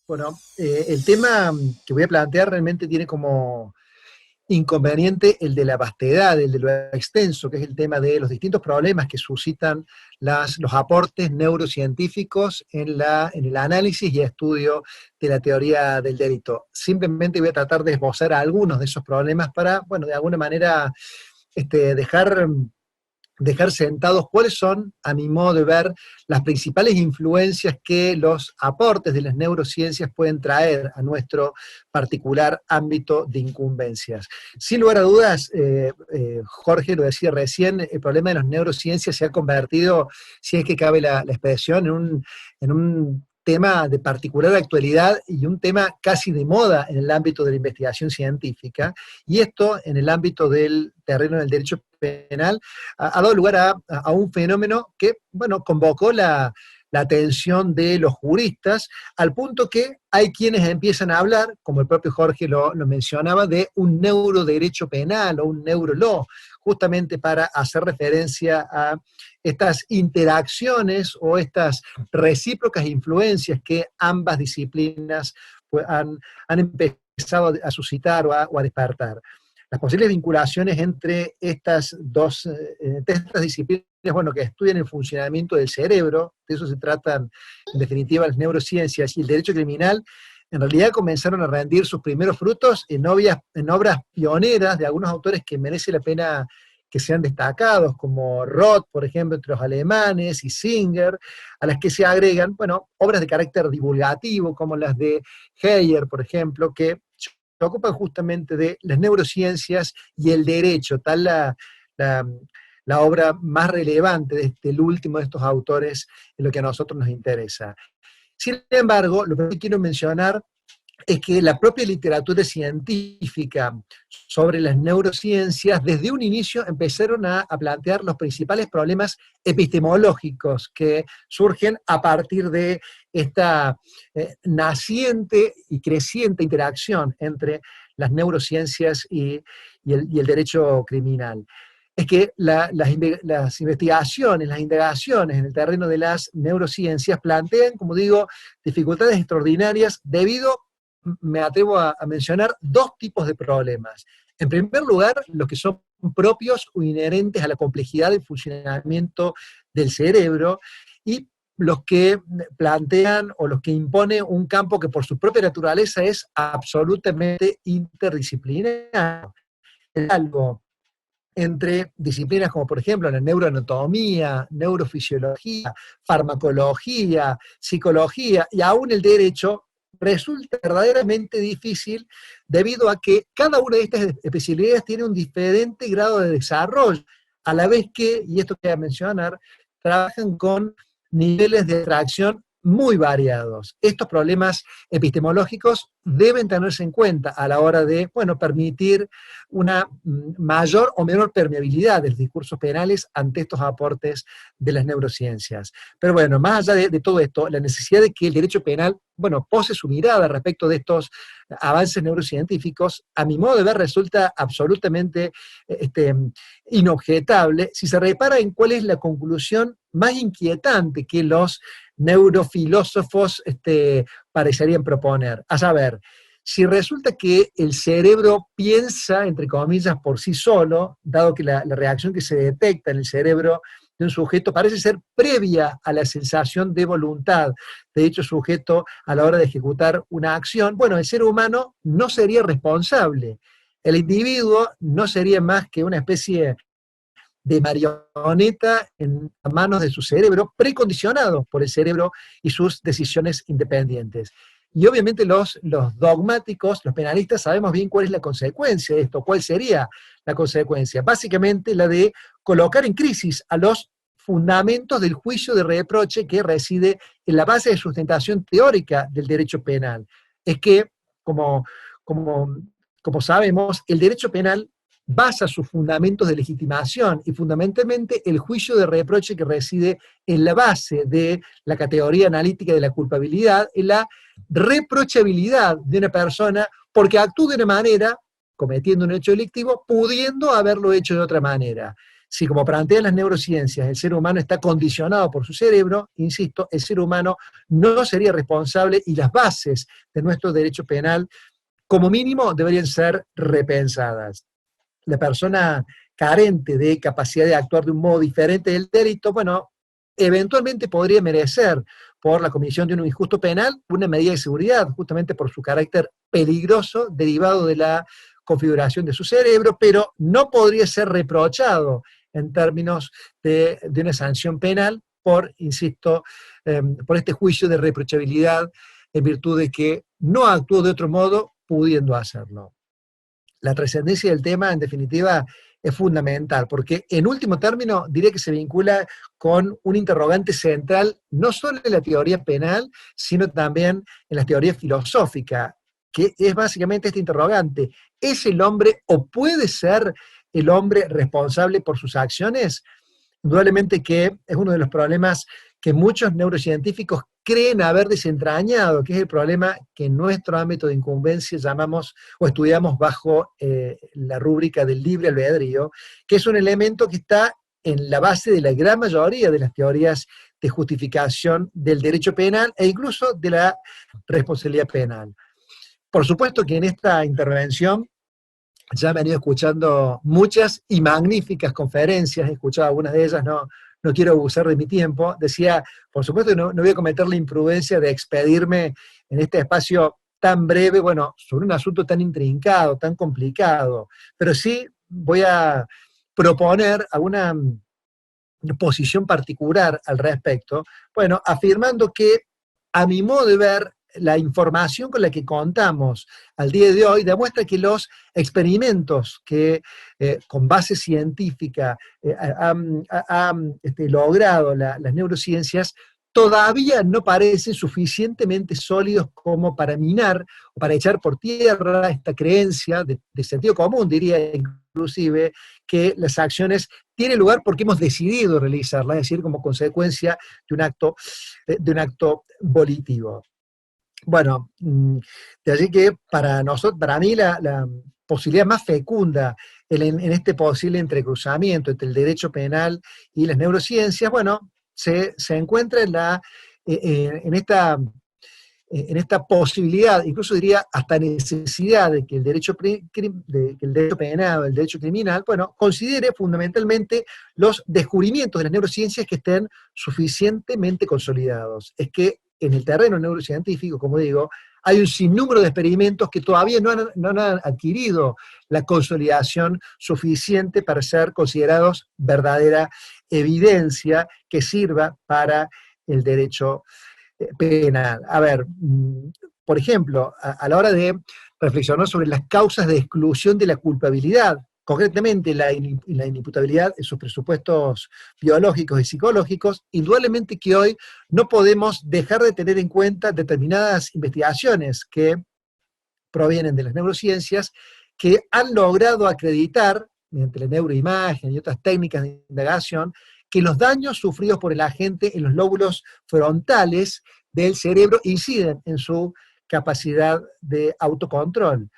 Bueno, el tema que voy a plantear realmente tiene como inconveniente el de la vastedad, el de lo extenso, que es el tema de los distintos problemas que suscitan los aportes neurocientíficos en el análisis y estudio de la teoría del delito. Simplemente voy a tratar de esbozar algunos de esos problemas para, bueno, de alguna manera dejar sentados cuáles son, a mi modo de ver, las principales influencias que los aportes de las neurociencias pueden traer a nuestro particular ámbito de incumbencias. Sin lugar a dudas, Jorge lo decía recién, el problema de las neurociencias se ha convertido, si es que cabe la expresión, en un tema de particular actualidad y un tema casi de moda en el ámbito de la investigación científica, y esto en el ámbito del terreno del derecho penal ha dado lugar a un fenómeno que, bueno, convocó la atención de los juristas, al punto que hay quienes empiezan a hablar, como el propio Jorge lo mencionaba, de un neuroderecho penal o un neurolaw, justamente para hacer referencia a estas interacciones o estas recíprocas influencias que ambas disciplinas pues, han empezado a suscitar o a despertar. Las posibles vinculaciones entre entre estas disciplinas, bueno, que estudian el funcionamiento del cerebro, de eso se tratan en definitiva las neurociencias, y el derecho criminal, en realidad comenzaron a rendir sus primeros frutos en obras pioneras de algunos autores que merece la pena que sean destacados, como Roth, por ejemplo, entre los alemanes, y Singer, a las que se agregan, bueno, obras de carácter divulgativo, como las de Heyer, por ejemplo, que se ocupan justamente de las neurociencias y el derecho, tal la, la obra más relevante del último de estos autores en lo que a nosotros nos interesa. Sin embargo, lo que quiero mencionar es que la propia literatura científica sobre las neurociencias desde un inicio empezaron a plantear los principales problemas epistemológicos que surgen a partir de esta naciente y creciente interacción entre las neurociencias y el derecho criminal. Es que las investigaciones, las indagaciones en el terreno de las neurociencias plantean, como digo, dificultades extraordinarias debido, me atrevo a mencionar, dos tipos de problemas. En primer lugar, los que son propios o inherentes a la complejidad del funcionamiento del cerebro, y los que plantean o los que imponen un campo que por su propia naturaleza es absolutamente interdisciplinario. Es algo entre disciplinas como por ejemplo la neuroanatomía, neurofisiología, farmacología, psicología y aún el derecho, resulta verdaderamente difícil debido a que cada una de estas especialidades tiene un diferente grado de desarrollo, a la vez que, y esto que voy a mencionar, trabajan con niveles de atracción muy variados. Estos problemas epistemológicos deben tenerse en cuenta a la hora de, bueno, permitir una mayor o menor permeabilidad de los discursos penales ante estos aportes de las neurociencias. Pero bueno, más allá de todo esto, la necesidad de que el derecho penal, bueno, pose su mirada respecto de estos avances neurocientíficos, a mi modo de ver, resulta absolutamente inobjetable si se repara en cuál es la conclusión más inquietante que los neurofilósofos parecerían proponer. A saber, si resulta que el cerebro piensa, entre comillas, por sí solo, dado que la reacción que se detecta en el cerebro de un sujeto parece ser previa a la sensación de voluntad de dicho sujeto a la hora de ejecutar una acción, bueno, el ser humano no sería responsable. El individuo no sería más que una especie de marioneta en manos de su cerebro, precondicionado por el cerebro y sus decisiones independientes. Y obviamente los dogmáticos, los penalistas, sabemos bien cuál es la consecuencia de esto, cuál sería la consecuencia. Básicamente la de colocar en crisis a los fundamentos del juicio de reproche que reside en la base de sustentación teórica del derecho penal. Es que, como, como, como sabemos, el derecho penal basa sus fundamentos de legitimación y fundamentalmente el juicio de reproche que reside en la base de la categoría analítica de la culpabilidad, en la reprochabilidad de una persona porque actúa de una manera, cometiendo un hecho delictivo, pudiendo haberlo hecho de otra manera. Si, como plantean las neurociencias, el ser humano está condicionado por su cerebro, insisto, el ser humano no sería responsable y las bases de nuestro derecho penal, como mínimo, deberían ser repensadas. La persona carente de capacidad de actuar de un modo diferente del delito, bueno, eventualmente podría merecer, por la comisión de un injusto penal, una medida de seguridad, justamente por su carácter peligroso derivado de la configuración de su cerebro, pero no podría ser reprochado en términos de una sanción penal por, insisto, por este juicio de reprochabilidad en virtud de que no actuó de otro modo pudiendo hacerlo. La trascendencia del tema, en definitiva, es fundamental, porque en último término diría que se vincula con un interrogante central, no solo en la teoría penal, sino también en la teoría filosófica, que es básicamente este interrogante: ¿es el hombre o puede ser el hombre responsable por sus acciones? Indudablemente que es uno de los problemas que muchos neurocientíficos creen haber desentrañado, que es el problema que en nuestro ámbito de incumbencia llamamos o estudiamos bajo la rúbrica del libre albedrío, que es un elemento que está en la base de la gran mayoría de las teorías de justificación del derecho penal e incluso de la responsabilidad penal. Por supuesto que en esta intervención ya me han ido escuchando muchas y magníficas conferencias, he escuchado algunas de ellas, no quiero abusar de mi tiempo. Decía, por supuesto que no voy a cometer la imprudencia de expedirme en este espacio tan breve, bueno, sobre un asunto tan intrincado, tan complicado, pero sí voy a proponer alguna posición particular al respecto, bueno, afirmando que, a mi modo de ver, la información con la que contamos al día de hoy demuestra que los experimentos que con base científica han logrado las neurociencias todavía no parecen suficientemente sólidos como para minar o para echar por tierra esta creencia de sentido común, diría inclusive, que las acciones tienen lugar porque hemos decidido realizarlas, es decir, como consecuencia de un acto volitivo. Bueno, de allí que para nosotros, para mí la posibilidad más fecunda en este posible entrecruzamiento entre el derecho penal y las neurociencias, bueno, se encuentra en esta posibilidad, incluso diría hasta necesidad de que el derecho penal, el derecho criminal, bueno, considere fundamentalmente los descubrimientos de las neurociencias que estén suficientemente consolidados. Es que en el terreno neurocientífico, como digo, hay un sinnúmero de experimentos que todavía no han adquirido la consolidación suficiente para ser considerados verdadera evidencia que sirva para el derecho penal. A ver, por ejemplo, a la hora de reflexionar sobre las causas de exclusión de la culpabilidad, concretamente la inimputabilidad en sus presupuestos biológicos y psicológicos, indudablemente que hoy no podemos dejar de tener en cuenta determinadas investigaciones que provienen de las neurociencias, que han logrado acreditar, mediante la neuroimagen y otras técnicas de indagación, que los daños sufridos por el agente en los lóbulos frontales del cerebro inciden en su capacidad de autocontrol.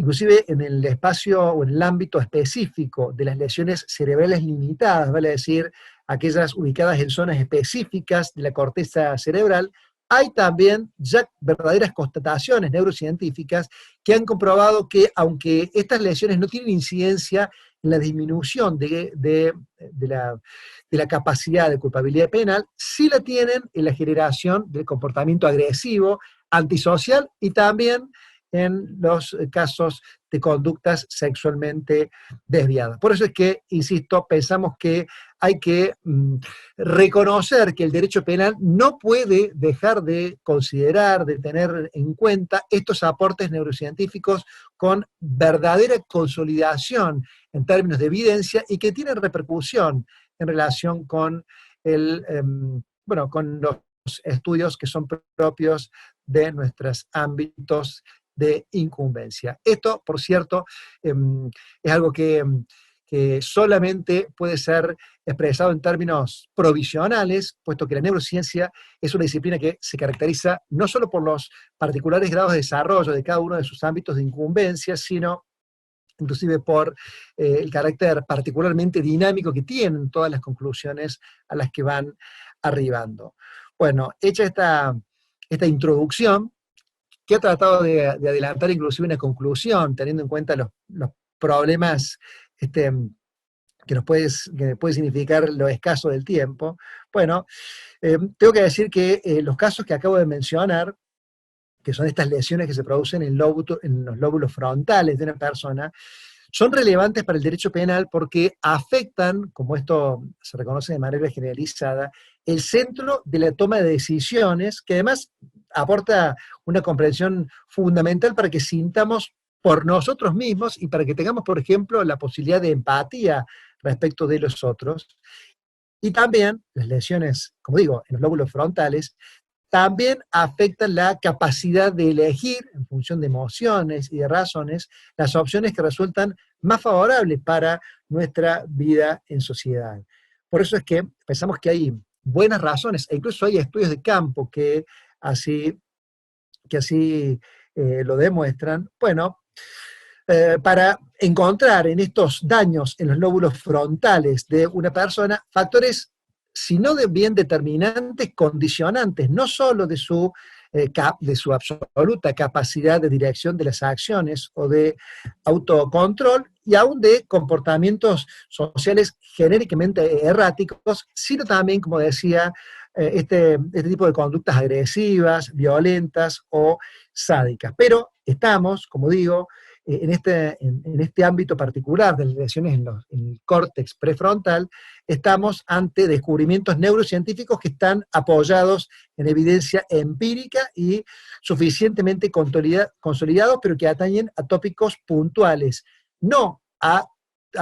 Inclusive en el espacio o en el ámbito específico de las lesiones cerebrales limitadas, vale decir, aquellas ubicadas en zonas específicas de la corteza cerebral, hay también ya verdaderas constataciones neurocientíficas que han comprobado que, aunque estas lesiones no tienen incidencia en la disminución de la capacidad de culpabilidad penal, sí la tienen en la generación del comportamiento agresivo, antisocial y también en los casos de conductas sexualmente desviadas. Por eso es que, insisto, pensamos que hay que reconocer que el derecho penal no puede dejar de considerar, de tener en cuenta estos aportes neurocientíficos con verdadera consolidación en términos de evidencia y que tienen repercusión en relación con con los estudios que son propios de nuestros ámbitos de incumbencia. Esto, por cierto, es algo que solamente puede ser expresado en términos provisionales, puesto que la neurociencia es una disciplina que se caracteriza no solo por los particulares grados de desarrollo de cada uno de sus ámbitos de incumbencia, sino inclusive por el carácter particularmente dinámico que tienen todas las conclusiones a las que van arribando. Bueno, hecha esta introducción, que ha tratado de adelantar inclusive una conclusión, teniendo en cuenta los problemas que puede significar lo escaso del tiempo. Bueno, tengo que decir que los casos que acabo de mencionar, que son estas lesiones que se producen en los lóbulos frontales de una persona, son relevantes para el derecho penal porque afectan, como esto se reconoce de manera generalizada, el centro de la toma de decisiones, que además aporta una comprensión fundamental para que sintamos por nosotros mismos y para que tengamos, por ejemplo, la posibilidad de empatía respecto de los otros. Y también las lesiones, como digo, en los lóbulos frontales, también afectan la capacidad de elegir, en función de emociones y de razones, las opciones que resultan más favorables para nuestra vida en sociedad. Por eso es que pensamos que hay buenas razones, e incluso hay estudios de campo que así lo demuestran. Bueno, para encontrar en estos daños en los lóbulos frontales de una persona factores, si no de bien determinantes, condicionantes, no solo de su absoluta capacidad de dirección de las acciones o de autocontrol, y aún de comportamientos sociales genéricamente erráticos, sino también, como decía, este tipo de conductas agresivas, violentas o sádicas. Pero estamos, como digo, en este ámbito particular de las lesiones en el córtex prefrontal, estamos ante descubrimientos neurocientíficos que están apoyados en evidencia empírica y suficientemente consolidados, pero que atañen a tópicos puntuales, no a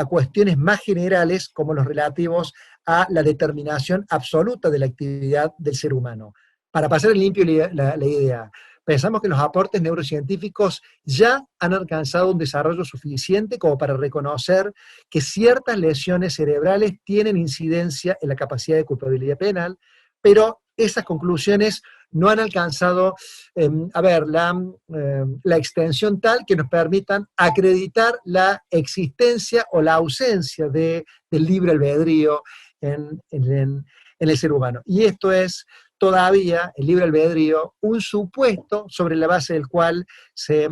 cuestiones más generales como los relativos a la determinación absoluta de la actividad del ser humano. Para pasar en limpio la idea, pensamos que los aportes neurocientíficos ya han alcanzado un desarrollo suficiente como para reconocer que ciertas lesiones cerebrales tienen incidencia en la capacidad de culpabilidad penal, pero esas conclusiones no han alcanzado la extensión tal que nos permitan acreditar la existencia o la ausencia del libre albedrío en el ser humano. Y esto es todavía, el libre albedrío, un supuesto sobre la base del cual se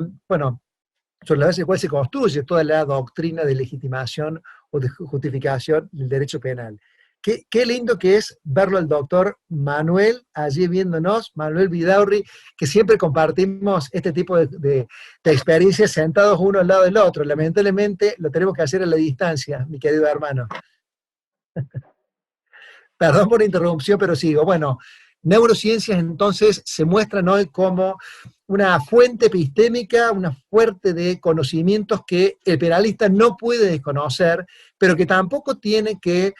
construye toda la doctrina de legitimación o de justificación del derecho penal. Qué lindo que es verlo al doctor Manuel allí viéndonos, Manuel Vidaurri, que siempre compartimos este tipo de experiencias sentados uno al lado del otro. Lamentablemente lo tenemos que hacer a la distancia, mi querido hermano. Perdón por la interrupción, pero sigo. Bueno, neurociencias entonces se muestran hoy como una fuente epistémica, una fuente de conocimientos que el penalista no puede desconocer, pero que tampoco tiene que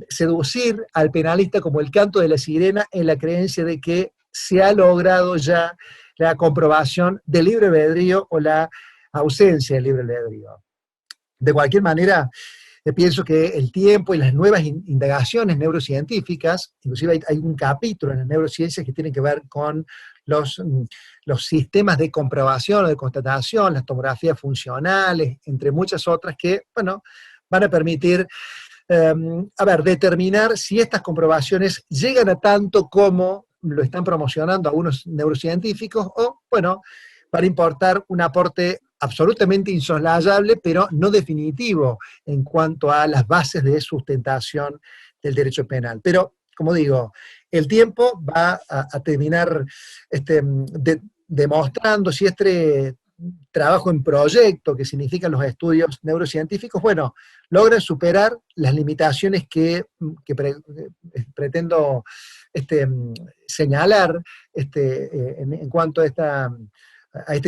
seducir al penalista como el canto de la sirena en la creencia de que se ha logrado ya la comprobación del libre albedrío o la ausencia del libre albedrío. De cualquier manera, pienso que el tiempo y las nuevas indagaciones neurocientíficas, inclusive hay un capítulo en las neurociencias que tiene que ver con los sistemas de comprobación o de constatación, las tomografías funcionales, entre muchas otras que, bueno, van a permitir determinar si estas comprobaciones llegan a tanto como lo están promocionando algunos neurocientíficos o, bueno, para importar un aporte absolutamente insoslayable, pero no definitivo en cuanto a las bases de sustentación del derecho penal. Pero, como digo, el tiempo va a terminar demostrando si este trabajo en proyecto, que significan los estudios neurocientíficos, bueno, logra superar las limitaciones que pretendo señalar en cuanto a esta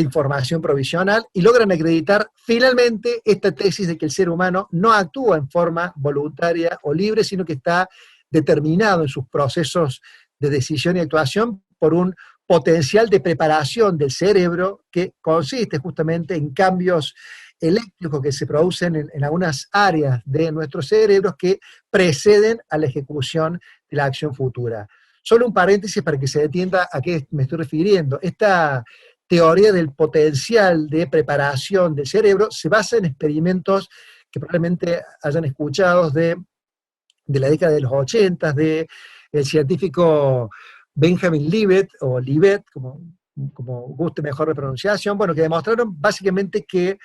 información provisional, y logran acreditar finalmente esta tesis de que el ser humano no actúa en forma voluntaria o libre, sino que está determinado en sus procesos de decisión y actuación por un potencial de preparación del cerebro que consiste justamente en cambios eléctricos que se producen en algunas áreas de nuestros cerebros que preceden a la ejecución de la acción futura. Solo un paréntesis para que se entienda a qué me estoy refiriendo. Esta teoría del potencial de preparación del cerebro se basa en experimentos que probablemente hayan escuchado de la década de los 80, del científico Benjamin Libet, o Libet, como guste mejor la pronunciación, bueno, que demostraron básicamente que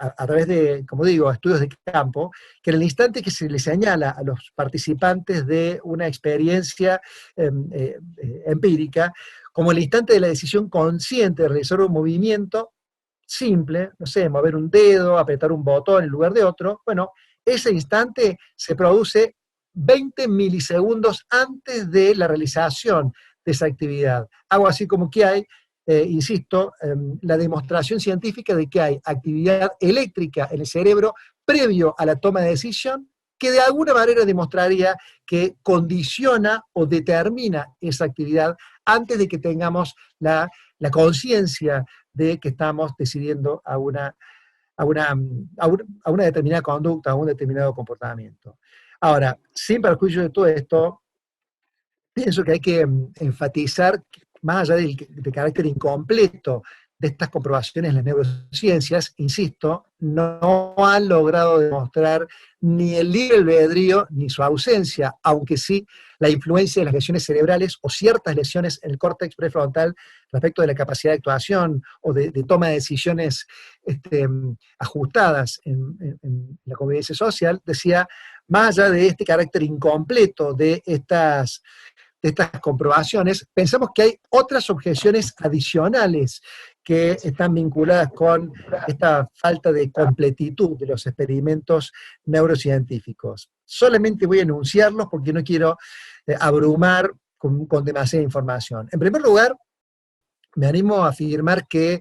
a través de, como digo, estudios de campo, que en el instante que se le señala a los participantes de una experiencia empírica, como el instante de la decisión consciente de realizar un movimiento simple, no sé, mover un dedo, apretar un botón en lugar de otro, bueno, ese instante se produce 20 milisegundos antes de la realización de esa actividad. Algo así como que hay, insisto, la demostración científica de que hay actividad eléctrica en el cerebro previo a la toma de decisión que de alguna manera demostraría que condiciona o determina esa actividad antes de que tengamos la conciencia de que estamos decidiendo a una determinada conducta, a un determinado comportamiento. Ahora, sin perjuicio de todo esto, pienso que hay que enfatizar, más allá del carácter incompleto de estas comprobaciones en las neurociencias, insisto, no han logrado demostrar ni el libre albedrío ni su ausencia, aunque sí la influencia de las lesiones cerebrales o ciertas lesiones en el córtex prefrontal respecto de la capacidad de actuación o de toma de decisiones ajustadas en la convivencia social, decía, más allá de este carácter incompleto de estas comprobaciones, pensamos que hay otras objeciones adicionales que están vinculadas con esta falta de completitud de los experimentos neurocientíficos. Solamente voy a enunciarlos porque no quiero abrumar con demasiada información. En primer lugar, me animo a afirmar que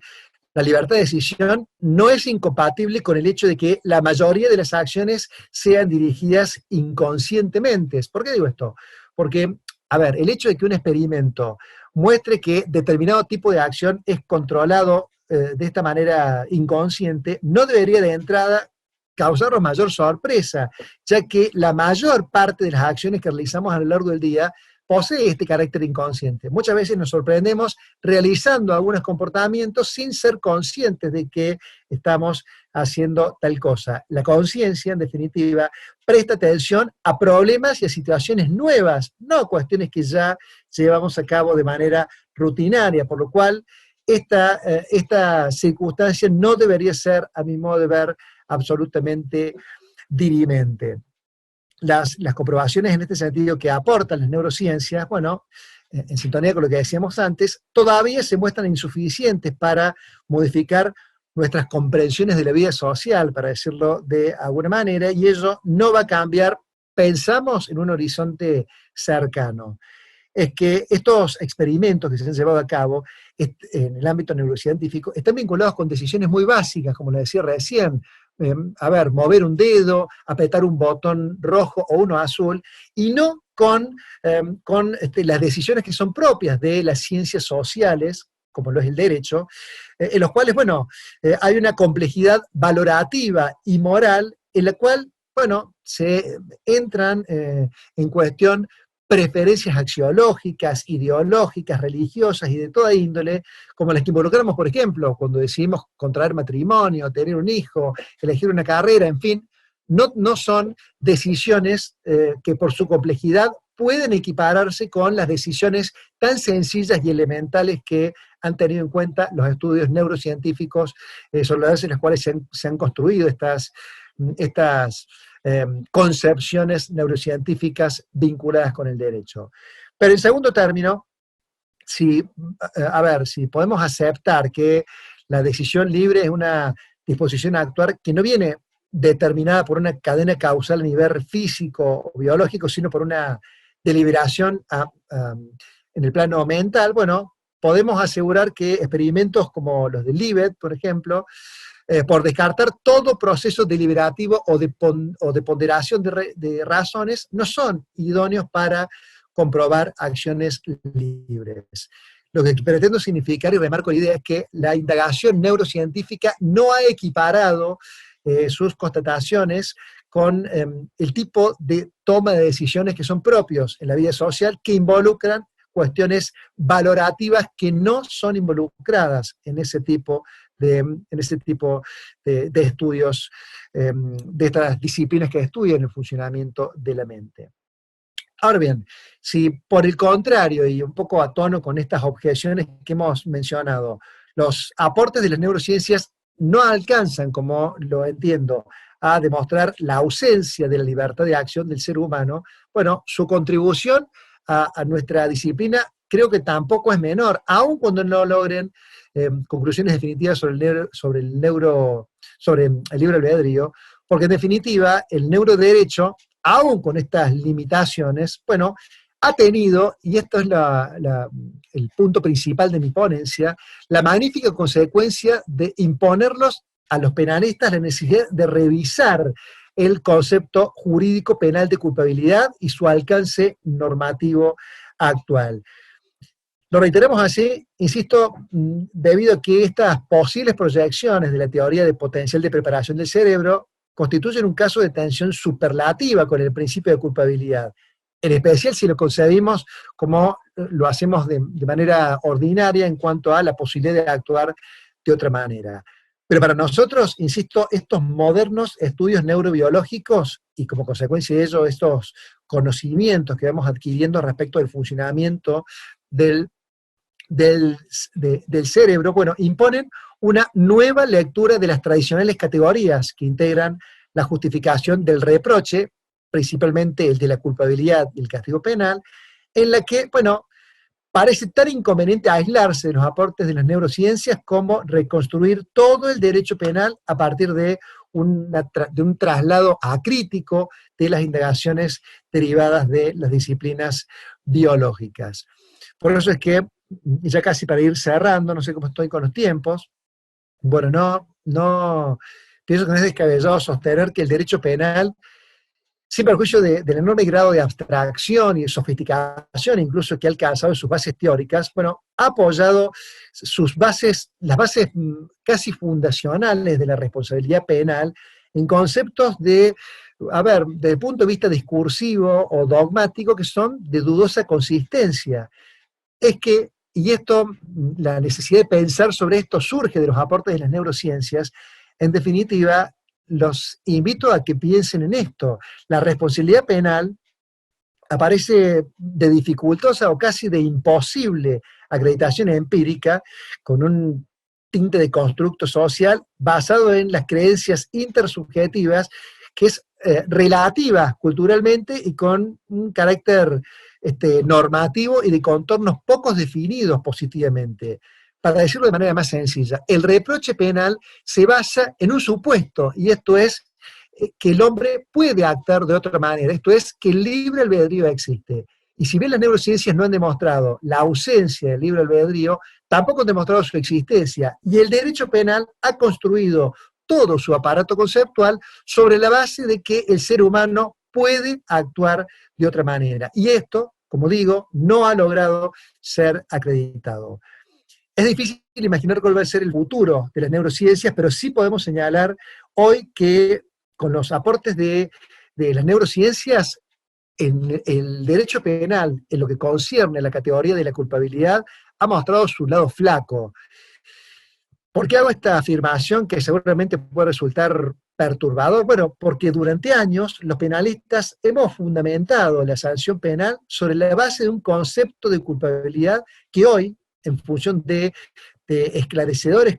la libertad de decisión no es incompatible con el hecho de que la mayoría de las acciones sean dirigidas inconscientemente. ¿Por qué digo esto? Porque, a ver, el hecho de que un experimento muestre que determinado tipo de acción es controlado de esta manera inconsciente, no debería de entrada causarnos mayor sorpresa, ya que la mayor parte de las acciones que realizamos a lo largo del día posee este carácter inconsciente. Muchas veces nos sorprendemos realizando algunos comportamientos sin ser conscientes de que estamos haciendo tal cosa. La conciencia, en definitiva, presta atención a problemas y a situaciones nuevas, no a cuestiones que ya llevamos a cabo de manera rutinaria, por lo cual esta circunstancia no debería ser, a mi modo de ver, absolutamente dirimente. Las comprobaciones en este sentido que aportan las neurociencias, bueno, en sintonía con lo que decíamos antes, todavía se muestran insuficientes para modificar nuestras comprensiones de la vida social, para decirlo de alguna manera, y ello no va a cambiar, pensamos, en un horizonte cercano. Es que estos experimentos que se han llevado a cabo en el ámbito neurocientífico están vinculados con decisiones muy básicas, como lo decía recién, mover un dedo, apretar un botón rojo o uno azul, y no con las decisiones que son propias de las ciencias sociales, como lo es el derecho, en los cuales, bueno, hay una complejidad valorativa y moral en la cual, bueno, se entran en cuestión preferencias axiológicas, ideológicas, religiosas y de toda índole, como las que involucramos, por ejemplo, cuando decidimos contraer matrimonio, tener un hijo, elegir una carrera, en fin, no son decisiones que por su complejidad pueden equipararse con las decisiones tan sencillas y elementales que han tenido en cuenta los estudios neurocientíficos sobre las bases en las cuales se han construido estas concepciones neurocientíficas vinculadas con el derecho. Pero en segundo término, si podemos aceptar que la decisión libre es una disposición a actuar que no viene determinada por una cadena causal a nivel físico o biológico, sino por una deliberación en el plano mental, bueno, podemos asegurar que experimentos como los de Libet, por ejemplo, por descartar todo proceso deliberativo o de ponderación de razones, no son idóneos para comprobar acciones libres. Lo que pretendo significar, y remarco la idea, es que la indagación neurocientífica no ha equiparado sus constataciones con el tipo de toma de decisiones que son propios en la vida social, que involucran cuestiones valorativas que no son involucradas en ese tipo de estudios, de estas disciplinas que estudian el funcionamiento de la mente. Ahora bien, si por el contrario, y un poco a tono con estas objeciones que hemos mencionado, los aportes de las neurociencias no alcanzan, como lo entiendo, a demostrar la ausencia de la libertad de acción del ser humano, bueno, su contribución a nuestra disciplina creo que tampoco es menor, aun cuando no logren conclusiones definitivas sobre el libre albedrío, porque en definitiva el neuroderecho, aún con estas limitaciones, bueno, ha tenido, y esto es el punto principal de mi ponencia, la magnífica consecuencia de imponerlos a los penalistas la necesidad de revisar el concepto jurídico penal de culpabilidad y su alcance normativo actual. Lo reiteramos así, insisto, debido a que estas posibles proyecciones de la teoría de potencial de preparación del cerebro constituyen un caso de tensión superlativa con el principio de culpabilidad, en especial si lo concebimos como lo hacemos de manera ordinaria en cuanto a la posibilidad de actuar de otra manera. Pero para nosotros, insisto, estos modernos estudios neurobiológicos y como consecuencia de ello estos conocimientos que vamos adquiriendo respecto del funcionamiento del cerebro, bueno, imponen una nueva lectura de las tradicionales categorías que integran la justificación del reproche, principalmente el de la culpabilidad y el castigo penal, en la que, bueno, parece tan inconveniente aislarse de los aportes de las neurociencias como reconstruir todo el derecho penal a partir de un traslado acrítico de las indagaciones derivadas de las disciplinas biológicas. Por eso es que, ya casi para ir cerrando, no sé cómo estoy con los tiempos, bueno, pienso que no es descabellado sostener que el derecho penal, sin perjuicio del enorme grado de abstracción y de sofisticación incluso que ha alcanzado en sus bases teóricas, bueno, ha apoyado las bases casi fundacionales de la responsabilidad penal en conceptos desde el punto de vista discursivo o dogmático, que son de dudosa consistencia. La necesidad de pensar sobre esto surge de los aportes de las neurociencias. En definitiva, los invito a que piensen en esto. La responsabilidad penal aparece de dificultosa o casi de imposible acreditación empírica, con un tinte de constructo social basado en las creencias intersubjetivas, que es relativa culturalmente y con un carácter normativo y de contornos pocos definidos positivamente. Para decirlo de manera más sencilla, el reproche penal se basa en un supuesto, y esto es que el hombre puede actuar de otra manera, esto es que el libre albedrío existe. Y si bien las neurociencias no han demostrado la ausencia del libre albedrío, tampoco han demostrado su existencia, y el derecho penal ha construido todo su aparato conceptual sobre la base de que el ser humano puede actuar de otra manera. Y esto, como digo, no ha logrado ser acreditado. Es difícil imaginar cuál va a ser el futuro de las neurociencias, pero sí podemos señalar hoy que con los aportes de las neurociencias, en el derecho penal, en lo que concierne a la categoría de la culpabilidad, ha mostrado su lado flaco. ¿Por qué hago esta afirmación que seguramente puede resultar perturbador? Bueno, porque durante años los penalistas hemos fundamentado la sanción penal sobre la base de un concepto de culpabilidad que hoy, en función de esclarecedores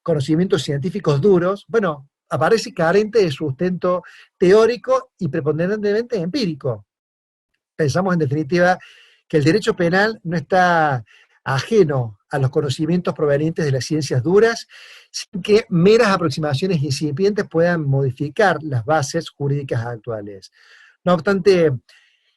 conocimientos científicos duros, bueno, aparece carente de sustento teórico y preponderantemente empírico. Pensamos en definitiva que el derecho penal no está ajeno a los conocimientos provenientes de las ciencias duras, sin que meras aproximaciones incipientes puedan modificar las bases jurídicas actuales. No obstante,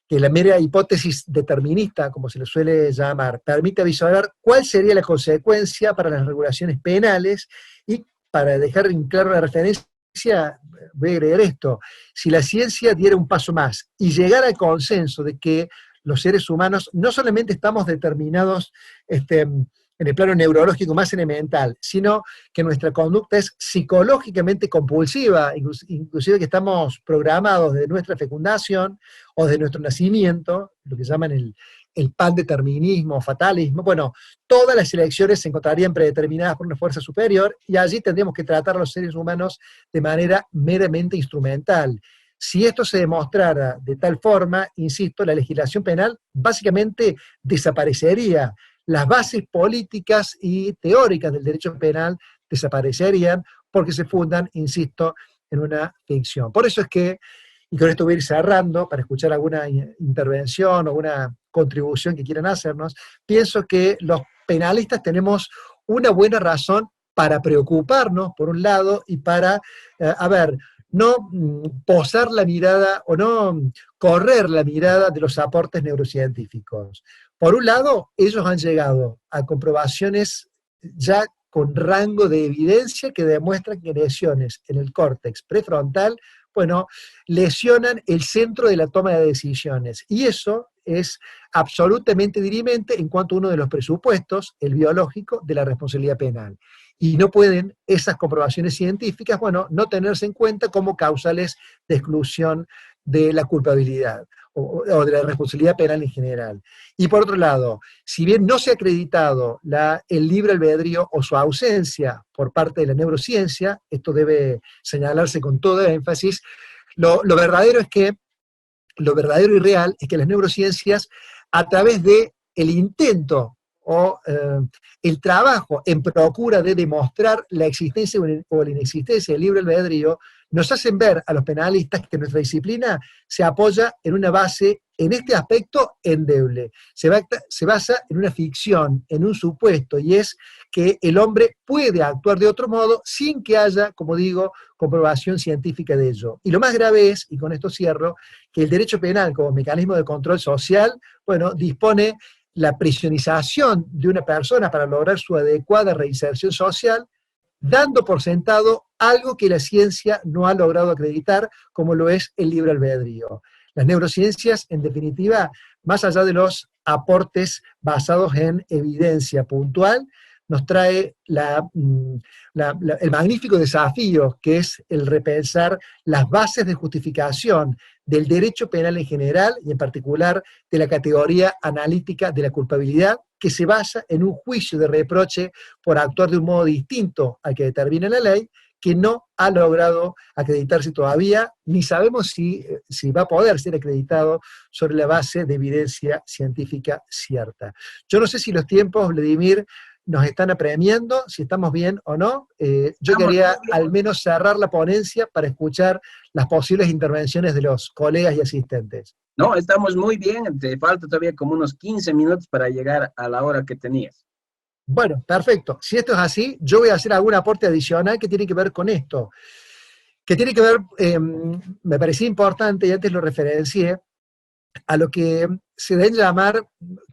que la mera hipótesis determinista, como se le suele llamar, permite visualizar cuál sería la consecuencia para las regulaciones penales, y para dejar en claro la referencia, voy a agregar esto: si la ciencia diera un paso más y llegara al consenso de que los seres humanos no solamente estamos determinados en el plano neurológico más elemental, sino que nuestra conducta es psicológicamente compulsiva, inclusive que estamos programados desde nuestra fecundación o desde nuestro nacimiento, lo que llaman el el pandeterminismo, fatalismo, bueno, todas las elecciones se encontrarían predeterminadas por una fuerza superior y allí tendríamos que tratar a los seres humanos de manera meramente instrumental. Si esto se demostrara de tal forma, insisto, la legislación penal básicamente desaparecería. Las bases políticas y teóricas del derecho penal desaparecerían porque se fundan, insisto, en una ficción. Por eso es que, y con esto voy a ir cerrando para escuchar alguna intervención o una contribución que quieran hacernos, pienso que los penalistas tenemos una buena razón para preocuparnos, por un lado, y para, no posar la mirada o no correr la mirada de los aportes neurocientíficos. Por un lado, ellos han llegado a comprobaciones ya con rango de evidencia que demuestran que lesiones en el córtex prefrontal, bueno, lesionan el centro de la toma de decisiones. Y eso es absolutamente dirimente en cuanto a uno de los presupuestos, el biológico, de la responsabilidad penal. Y no pueden esas comprobaciones científicas, bueno, no tenerse en cuenta como causales de exclusión de la culpabilidad o de la responsabilidad penal en general. Y por otro lado, si bien no se ha acreditado el libre albedrío o su ausencia por parte de la neurociencia, esto debe señalarse con todo énfasis, lo verdadero es que, lo verdadero y real es que las neurociencias, a través de el intento o el trabajo en procura de demostrar la existencia o la inexistencia del libre albedrío, nos hacen ver a los penalistas que nuestra disciplina se apoya en una base, en este aspecto, endeble. Se basa en una ficción, en un supuesto, y es que el hombre puede actuar de otro modo sin que haya, como digo, comprobación científica de ello. Y lo más grave es, y con esto cierro, que el derecho penal como mecanismo de control social, bueno, dispone la prisionización de una persona para lograr su adecuada reinserción social, dando por sentado algo que la ciencia no ha logrado acreditar, como lo es el libre albedrío. Las neurociencias, en definitiva, más allá de los aportes basados en evidencia puntual, nos trae el magnífico desafío que es el repensar las bases de justificación del derecho penal en general y en particular de la categoría analítica de la culpabilidad, que se basa en un juicio de reproche por actuar de un modo distinto al que determina la ley, que no ha logrado acreditarse todavía, ni sabemos si va a poder ser acreditado sobre la base de evidencia científica cierta. Yo no sé si los tiempos, Vladimir, nos están apremiando, si estamos bien o no. Yo quería al menos cerrar la ponencia para escuchar las posibles intervenciones de los colegas y asistentes. No, estamos muy bien, te falta todavía como unos 15 minutos para llegar a la hora que tenías. Bueno, perfecto. Si esto es así, yo voy a hacer algún aporte adicional que tiene que ver con esto. Que tiene que ver, me parecía importante, y antes lo referencié, a lo que se debe llamar,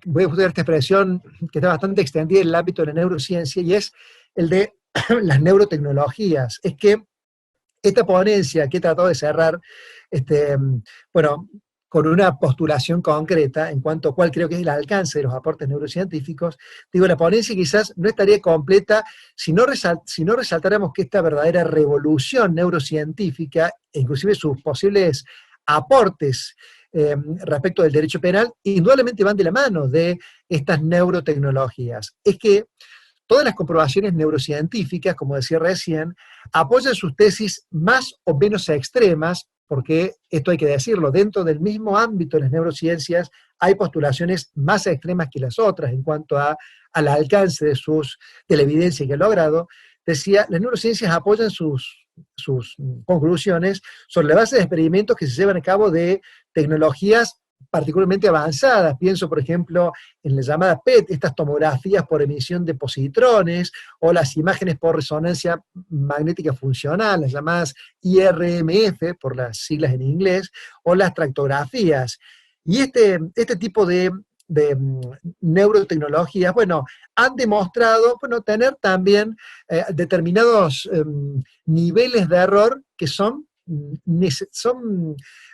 voy a usar esta expresión que está bastante extendida en el ámbito de la neurociencia, y es el de las neurotecnologías. Es que esta ponencia que he tratado de cerrar, bueno, con una postulación concreta en cuanto a cuál creo que es el alcance de los aportes neurocientíficos, digo, la ponencia quizás no estaría completa si no resaltáramos que esta verdadera revolución neurocientífica, e inclusive sus posibles aportes respecto del derecho penal, indudablemente van de la mano de estas neurotecnologías. Es que todas las comprobaciones neurocientíficas, como decía recién, apoyan sus tesis más o menos extremas, porque esto hay que decirlo, dentro del mismo ámbito de las neurociencias hay postulaciones más extremas que las otras en cuanto al alcance de la evidencia que ha logrado. Decía, las neurociencias apoyan sus conclusiones sobre la base de experimentos que se llevan a cabo de tecnologías particularmente avanzadas. Pienso, por ejemplo, en la llamada PET, estas tomografías por emisión de positrones, o las imágenes por resonancia magnética funcional, las llamadas IRMF, por las siglas en inglés, o las tractografías. Y este tipo de neurotecnologías, bueno, han demostrado, bueno, tener también determinados niveles de error que son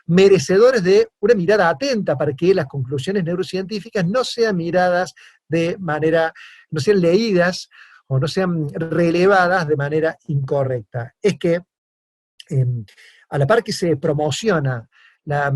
merecedores de una mirada atenta para que las conclusiones neurocientíficas no sean miradas de manera, no sean leídas o no sean relevadas de manera incorrecta. Es que a la par que se promociona la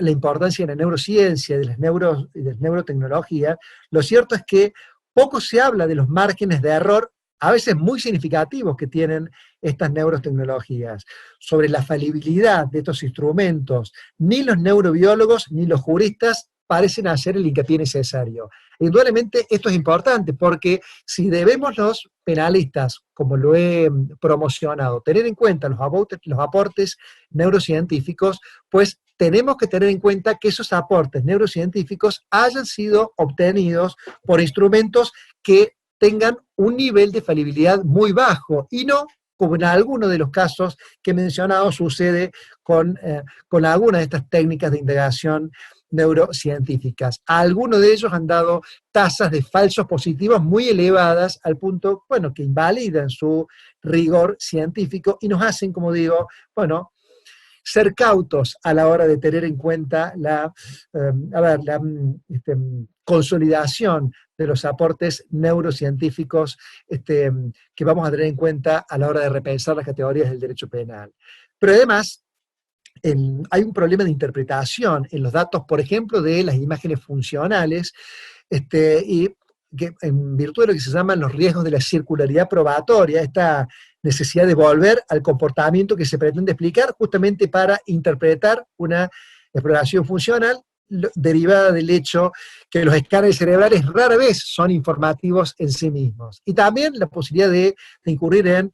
importancia de la neurociencia, de las neurotecnologías, lo cierto es que poco se habla de los márgenes de error, a veces muy significativos, que tienen estas neurotecnologías. Sobre la falibilidad de estos instrumentos, ni los neurobiólogos ni los juristas parecen hacer el hincapié necesario. Indudablemente esto es importante porque si debemos los penalistas, como lo he promocionado, tener en cuenta los aportes neurocientíficos, pues tenemos que tener en cuenta que esos aportes neurocientíficos hayan sido obtenidos por instrumentos que tengan un nivel de falibilidad muy bajo y no, como en algunos de los casos que he mencionado, sucede con algunas de estas técnicas de indagación neurocientíficas. Algunos de ellos han dado tasas de falsos positivos muy elevadas al punto, bueno, que invalidan su rigor científico y nos hacen, como digo, bueno, ser cautos a la hora de tener en cuenta la consolidación de los aportes neurocientíficos que vamos a tener en cuenta a la hora de repensar las categorías del derecho penal. Pero además, hay un problema de interpretación en los datos, por ejemplo, de las imágenes funcionales, y que en virtud de lo que se llaman los riesgos de la circularidad probatoria, esta necesidad de volver al comportamiento que se pretende explicar justamente para interpretar una exploración funcional derivada del hecho que los escáneres cerebrales rara vez son informativos en sí mismos. Y también la posibilidad de incurrir en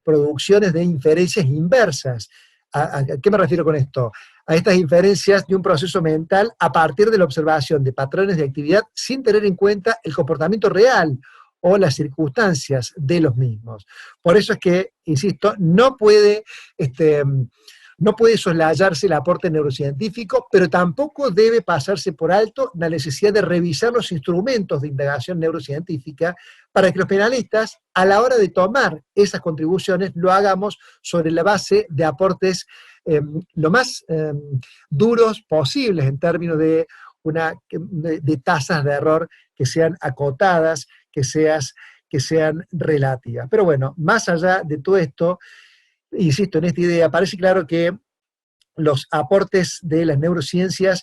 producciones de inferencias inversas. ¿A qué me refiero con esto? A estas inferencias de un proceso mental a partir de la observación de patrones de actividad sin tener en cuenta el comportamiento real o las circunstancias de los mismos. Por eso es que, insisto, no puede soslayarse el aporte neurocientífico, pero tampoco debe pasarse por alto la necesidad de revisar los instrumentos de indagación neurocientífica para que los penalistas, a la hora de tomar esas contribuciones, lo hagamos sobre la base de aportes lo más duros posibles en términos de tasas de error que sean acotadas, que sean relativas. Pero bueno, más allá de todo esto, insisto en esta idea, parece claro que los aportes de las neurociencias,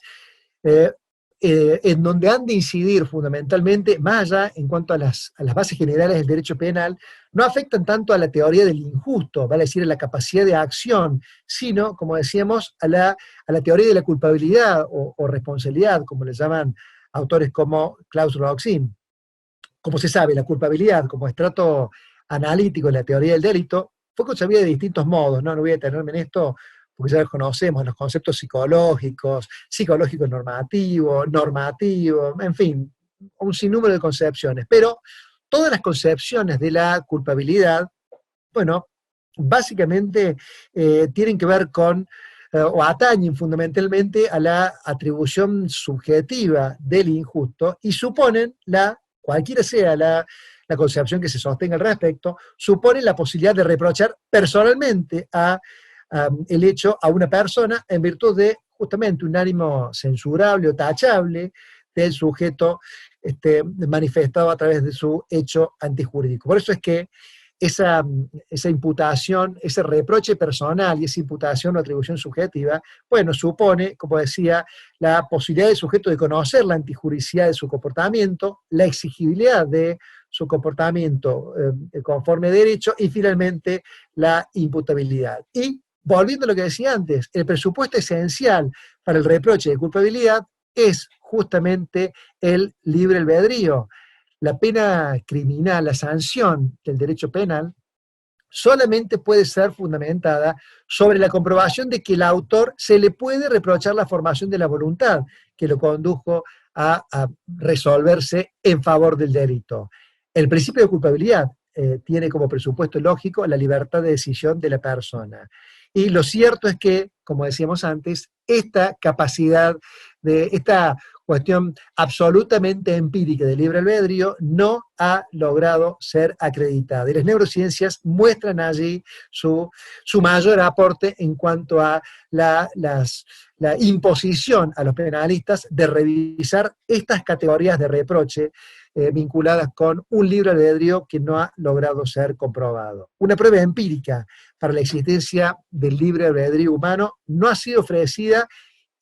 en donde han de incidir fundamentalmente, más allá en cuanto a las bases generales del derecho penal, no afectan tanto a la teoría del injusto, vale decir, a la capacidad de acción, sino, como decíamos, a la teoría de la culpabilidad o responsabilidad, como le llaman autores como Klaus Roxin. Como se sabe, la culpabilidad como estrato analítico de la teoría del delito fue concebida de distintos modos, no voy a detenerme en esto, porque ya los conocemos, los conceptos psicológico normativo, en fin, un sinnúmero de concepciones. Pero todas las concepciones de la culpabilidad, bueno, básicamente tienen que ver con, o atañen fundamentalmente a la atribución subjetiva del injusto y suponen cualquiera sea la concepción que se sostenga al respecto, supone la posibilidad de reprochar personalmente el hecho a una persona en virtud de justamente un ánimo censurable o tachable del sujeto manifestado a través de su hecho antijurídico. Por eso es que esa imputación, ese reproche personal y esa imputación o atribución subjetiva, bueno, supone, como decía, la posibilidad del sujeto de conocer la antijuricidad de su comportamiento, la exigibilidad de su comportamiento conforme a derecho y finalmente la imputabilidad. Y volviendo a lo que decía antes, el presupuesto esencial para el reproche de culpabilidad es justamente el libre albedrío. La pena criminal, la sanción del derecho penal, solamente puede ser fundamentada sobre la comprobación de que el autor se le puede reprochar la formación de la voluntad que lo condujo a resolverse en favor del delito. El principio de culpabilidad tiene como presupuesto lógico la libertad de decisión de la persona. Y lo cierto es que, como decíamos antes, esta capacidad esta cuestión absolutamente empírica del libre albedrío no ha logrado ser acreditada. Y las neurociencias muestran allí su mayor aporte en cuanto a las la imposición a los penalistas de revisar estas categorías de reproche vinculadas con un libre albedrío que no ha logrado ser comprobado. Una prueba empírica para la existencia del libre albedrío humano no ha sido ofrecida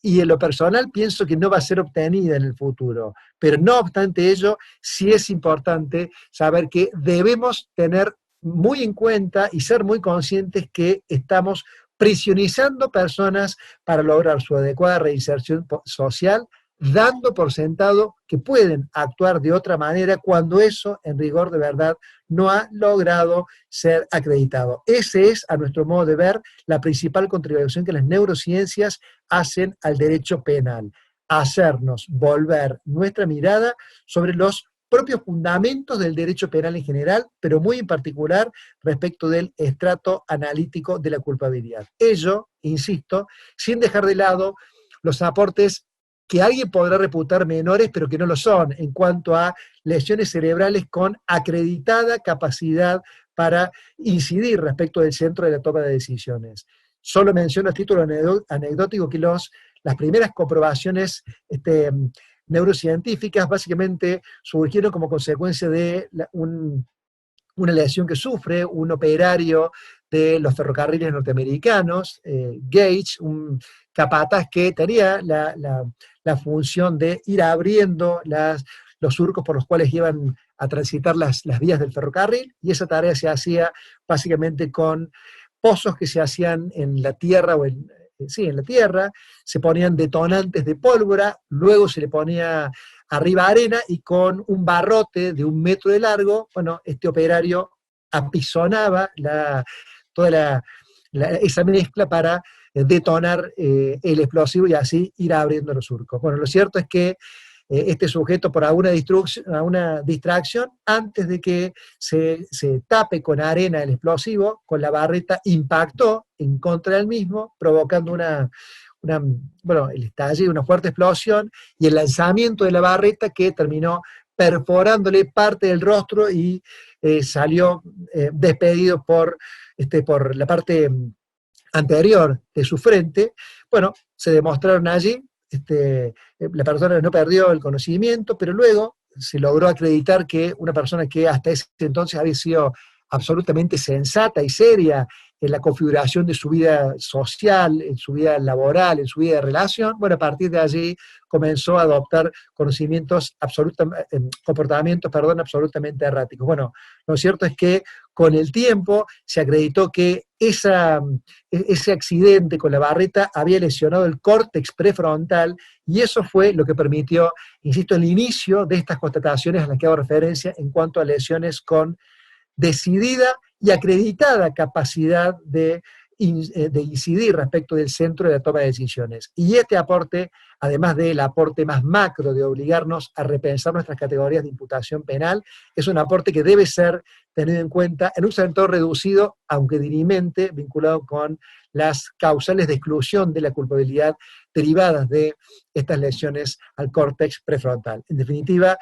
y en lo personal pienso que no va a ser obtenida en el futuro. Pero no obstante ello, sí es importante saber que debemos tener muy en cuenta y ser muy conscientes que estamos prisionizando personas para lograr su adecuada reinserción social, dando por sentado que pueden actuar de otra manera cuando eso, en rigor de verdad, no ha logrado ser acreditado. Ese es, a nuestro modo de ver, la principal contribución que las neurociencias hacen al derecho penal, hacernos volver nuestra mirada sobre los propios fundamentos del derecho penal en general, pero muy en particular respecto del estrato analítico de la culpabilidad. Ello, insisto, sin dejar de lado los aportes que alguien podrá reputar menores, pero que no lo son, en cuanto a lesiones cerebrales con acreditada capacidad para incidir respecto del centro de la toma de decisiones. Solo menciono a título anecdótico que las primeras comprobaciones neurocientíficas básicamente surgieron como consecuencia de una lesión que sufre un operario de los ferrocarriles norteamericanos, Gage, un capataz que tenía la función de ir abriendo los surcos por los cuales iban a transitar las vías del ferrocarril, y esa tarea se hacía básicamente con pozos que se hacían en la tierra, en la tierra, se ponían detonantes de pólvora, luego se le ponía arriba arena, y con un barrote de 1 metro de largo, bueno, este operario apisonaba esa mezcla para detonar el explosivo y así ir abriendo los surcos. Bueno, lo cierto es que este sujeto, por alguna distracción, antes de que se tape con arena el explosivo, con la barreta impactó en contra del mismo, provocando el estallido, una fuerte explosión, y el lanzamiento de la barreta que terminó perforándole parte del rostro y salió despedido por la parte anterior de su frente. Bueno, se demostraron allí, la persona no perdió el conocimiento, pero luego se logró acreditar que una persona que hasta ese entonces había sido absolutamente sensata y seria en la configuración de su vida social, en su vida laboral, en su vida de relación, bueno, a partir de allí comenzó a adoptar comportamientos absolutamente erráticos. Bueno, lo cierto es que con el tiempo se acreditó que ese accidente con la barreta había lesionado el córtex prefrontal, y eso fue lo que permitió, insisto, el inicio de estas constataciones a las que hago referencia en cuanto a lesiones con decidida y acreditada capacidad de incidir respecto del centro de la toma de decisiones. Y este aporte, además del aporte más macro de obligarnos a repensar nuestras categorías de imputación penal, es un aporte que debe ser tenido en cuenta en un sector reducido, aunque dirimente, vinculado con las causales de exclusión de la culpabilidad derivadas de estas lesiones al córtex prefrontal. En definitiva,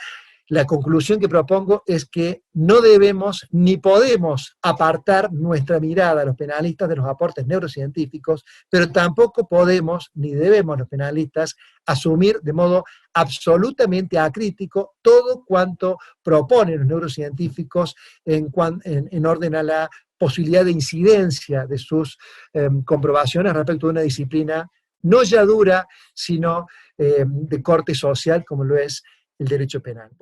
la conclusión que propongo es que no debemos ni podemos apartar nuestra mirada a los penalistas de los aportes neurocientíficos, pero tampoco podemos ni debemos los penalistas asumir de modo absolutamente acrítico todo cuanto proponen los neurocientíficos en orden a la posibilidad de incidencia de sus comprobaciones respecto de una disciplina no ya dura, sino de corte social, como lo es el derecho penal.